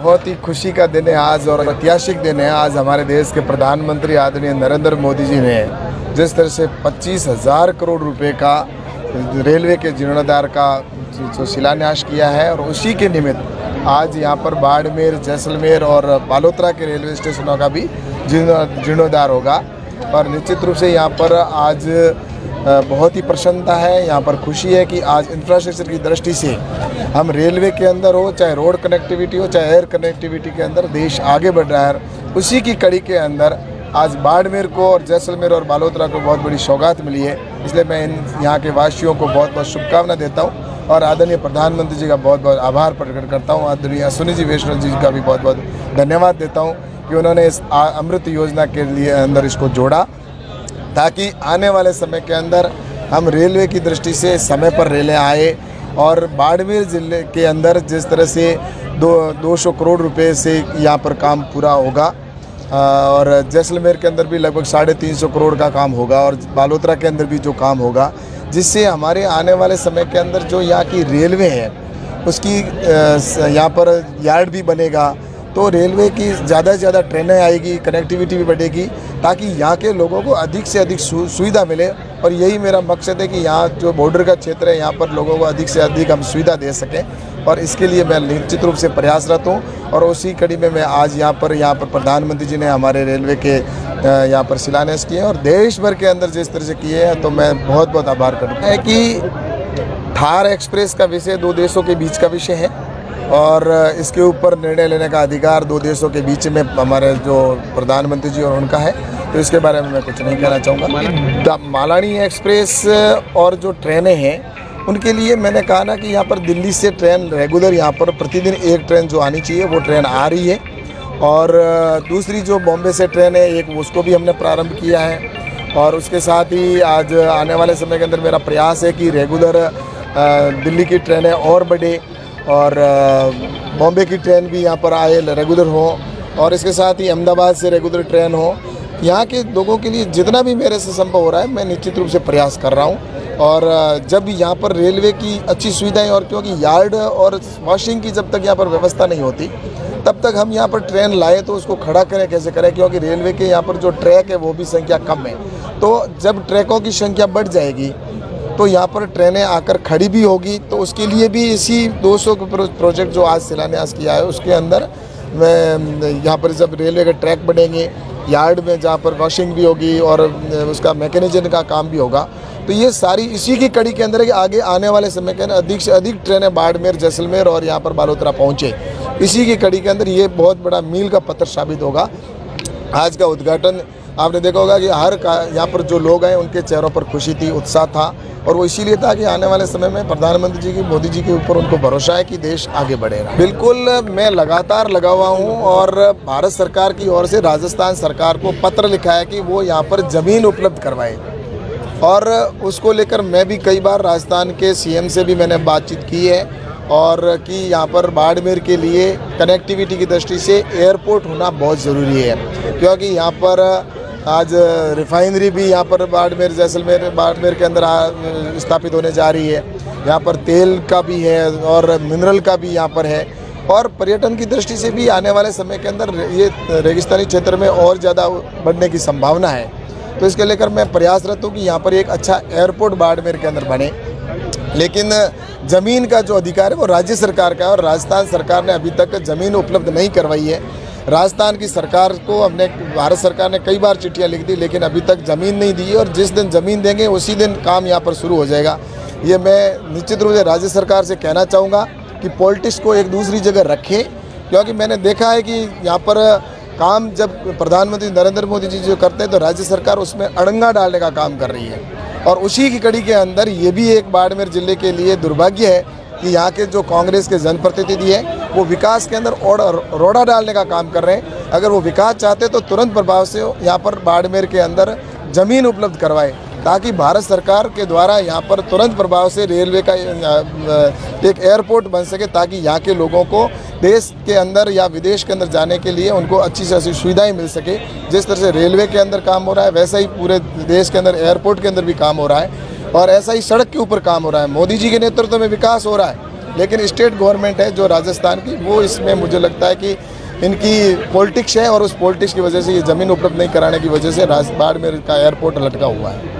बहुत ही खुशी का दिन है आज और ऐतिहासिक दिन है। आज हमारे देश के प्रधानमंत्री आदरणीय नरेंद्र मोदी जी ने जिस तरह से 25,000 करोड़ रुपए का रेलवे के जीर्णोद्धार का जो शिलान्यास किया है और उसी के निमित्त आज यहाँ पर बाड़मेर, जैसलमेर और बालोतरा के रेलवे स्टेशनों का भी जीर्णोद्धार होगा। और निश्चित रूप से यहाँ पर आज बहुत ही प्रसन्नता है, यहाँ पर खुशी है कि आज इंफ्रास्ट्रक्चर की दृष्टि से हम रेलवे के अंदर हो, चाहे रोड कनेक्टिविटी हो, चाहे एयर कनेक्टिविटी के अंदर देश आगे बढ़ रहा है। उसी की कड़ी के अंदर आज बाड़मेर को और जैसलमेर और बालोतरा को बहुत बड़ी सौगात मिली है। इसलिए मैं यहाँ के वासियों को बहुत बहुत शुभकामना देता हूँ और आदरणीय प्रधानमंत्री जी का बहुत बहुत आभार प्रकट करता हूँ। आदरणीय अश्विनी जी वैष्णव जी का भी बहुत बहुत धन्यवाद देता हूँ कि उन्होंने इस अमृत योजना के लिए अंदर इसको जोड़ा, ताकि आने वाले समय के अंदर हम रेलवे की दृष्टि से समय पर रेलें आए। और बाड़मेर ज़िले के अंदर जिस तरह से 200 करोड़ रुपए से यहाँ पर काम पूरा होगा और जैसलमेर के अंदर भी लगभग 350 करोड़ का काम होगा और बालोतरा के अंदर भी जो काम होगा, जिससे हमारे आने वाले समय के अंदर जो यहाँ की रेलवे है उसकी यहाँ पर यार्ड भी बनेगा, तो रेलवे की ज़्यादा से ज़्यादा ट्रेनें आएगी, कनेक्टिविटी भी बढ़ेगी, ताकि यहाँ के लोगों को अधिक से अधिक सुविधा मिले। और यही मेरा मकसद है कि यहाँ जो बॉर्डर का क्षेत्र है यहाँ पर लोगों को अधिक से अधिक हम सुविधा दे सकें और इसके लिए मैं निश्चित रूप से प्रयासरत हूँ। और उसी कड़ी में मैं आज यहाँ पर प्रधानमंत्री जी ने हमारे रेलवे के यहाँ पर शिलान्यास किए और देश भर के अंदर जिस तरह से किए हैं, तो मैं बहुत बहुत आभार करता हूँ। कि थार एक्सप्रेस का विषय दो देशों के बीच का विषय है और इसके ऊपर निर्णय लेने का अधिकार दो देशों के बीच में हमारे जो प्रधानमंत्री जी और उनका है, तो इसके बारे में मैं कुछ नहीं कहना चाहूँगा। मालानी एक्सप्रेस और जो ट्रेनें हैं उनके लिए मैंने कहा ना कि यहाँ पर दिल्ली से ट्रेन रेगुलर यहाँ पर प्रतिदिन एक ट्रेन जो आनी चाहिए वो ट्रेन आ रही है। और दूसरी जो बॉम्बे से ट्रेन है एक, उसको भी हमने प्रारंभ किया है। और उसके साथ ही आज आने वाले समय के अंदर मेरा प्रयास है कि रेगुलर दिल्ली की ट्रेनें और बढ़े और बॉम्बे की ट्रेन भी यहाँ पर आए, रेगुलर हो। और इसके साथ ही अहमदाबाद से रेगुलर ट्रेन हो। यहाँ के लोगों के लिए जितना भी मेरे से संभव हो रहा है मैं निश्चित रूप से प्रयास कर रहा हूँ। और जब यहाँ पर रेलवे की अच्छी सुविधाएं, और क्योंकि यार्ड और वॉशिंग की जब तक यहाँ पर व्यवस्था नहीं होती तब तक हम यहाँ पर ट्रेन लाए तो उसको खड़ा करें कैसे करें, क्योंकि रेलवे के यहाँ पर जो ट्रैक है वो भी संख्या कम है। तो जब ट्रैकों की संख्या बढ़ जाएगी तो यहाँ पर ट्रेनें आकर खड़ी भी होगी। तो उसके लिए भी इसी 200 प्रोजेक्ट जो आज शिलान्यास किया है उसके अंदर मैं यहाँ पर जब रेलवे के ट्रैक बनेंगे, यार्ड में जहाँ पर वॉशिंग भी होगी और उसका मैकेनिज्म का काम भी होगा, तो ये सारी इसी की कड़ी के अंदर है कि आगे आने वाले समय के अंदर अधिक से अधिक ट्रेनें बाड़मेर, जैसलमेर और यहाँ पर बालोतरा पहुँचे। इसी की कड़ी के अंदर ये बहुत बड़ा मील का पत्थर साबित होगा। आज का उद्घाटन आपने देखा होगा कि यहाँ पर जो लोग आए उनके चेहरों पर खुशी थी, उत्साह था, और वो इसीलिए था कि आने वाले समय में प्रधानमंत्री जी की, मोदी जी के ऊपर उनको भरोसा है कि देश आगे बढ़ेगा। बिल्कुल, मैं लगातार लगा हुआ हूँ और भारत सरकार की ओर से राजस्थान सरकार को पत्र लिखा है कि वो यहाँ पर ज़मीन उपलब्ध करवाए। और उसको लेकर मैं भी कई बार राजस्थान के सीएम से भी मैंने बातचीत की है और कि यहाँ पर बाड़मेर के लिए कनेक्टिविटी की दृष्टि से एयरपोर्ट होना बहुत ज़रूरी है, क्योंकि यहाँ पर आज रिफाइनरी भी यहाँ पर बाड़मेर, जैसलमेर, बाड़मेर के अंदर स्थापित होने जा रही है। यहाँ पर तेल का भी है और मिनरल का भी यहाँ पर है। और पर्यटन की दृष्टि से भी आने वाले समय के अंदर ये रेगिस्तानी क्षेत्र में और ज़्यादा बढ़ने की संभावना है। तो इसके लेकर मैं प्रयासरत हूँ कि यहाँ पर एक अच्छा एयरपोर्ट बाड़मेर के अंदर बने। लेकिन ज़मीन का जो अधिकार है वो राज्य सरकार का है और राजस्थान सरकार ने अभी तक ज़मीन उपलब्ध नहीं करवाई है। राजस्थान की सरकार को हमने, भारत सरकार ने कई बार चिट्ठियां लिख दी लेकिन अभी तक ज़मीन नहीं दी है। और जिस दिन ज़मीन देंगे उसी दिन काम यहाँ पर शुरू हो जाएगा। ये मैं निश्चित रूप से राज्य सरकार से कहना चाहूँगा कि पॉलिटिक्स को एक दूसरी जगह रखें, क्योंकि मैंने देखा है कि यहाँ पर काम जब प्रधानमंत्री नरेंद्र मोदी जी जो करते हैं तो राज्य सरकार उसमें अड़ंगा डालने का काम कर रही है। और उसी की कड़ी के अंदर ये भी एक बाड़मेर ज़िले के लिए दुर्भाग्य है कि यहाँ के जो कांग्रेस के जनप्रतिनिधि हैं वो विकास के अंदर रोड़ा डालने का काम कर रहे हैं। अगर वो विकास चाहते तो तुरंत प्रभाव से यहाँ पर बाड़मेर के अंदर ज़मीन उपलब्ध करवाए, ताकि भारत सरकार के द्वारा यहाँ पर तुरंत प्रभाव से रेलवे का एक एयरपोर्ट बन सके, ताकि यहाँ के लोगों को देश के अंदर या विदेश के अंदर जाने के लिए उनको अच्छी से अच्छी सुविधाएं मिल सके। जिस तरह से रेलवे के अंदर काम हो रहा है वैसा ही पूरे देश के अंदर एयरपोर्ट के अंदर भी काम हो रहा है और ऐसा ही सड़क के ऊपर काम हो रहा है। मोदी जी के नेतृत्व में विकास हो रहा है लेकिन स्टेट गवर्नमेंट है जो राजस्थान की, वो इसमें मुझे लगता है कि इनकी पॉलिटिक्स है और उस पॉलिटिक्स की वजह से ये ज़मीन उपलब्ध नहीं कराने की वजह से बाड़मेर का एयरपोर्ट लटका हुआ है।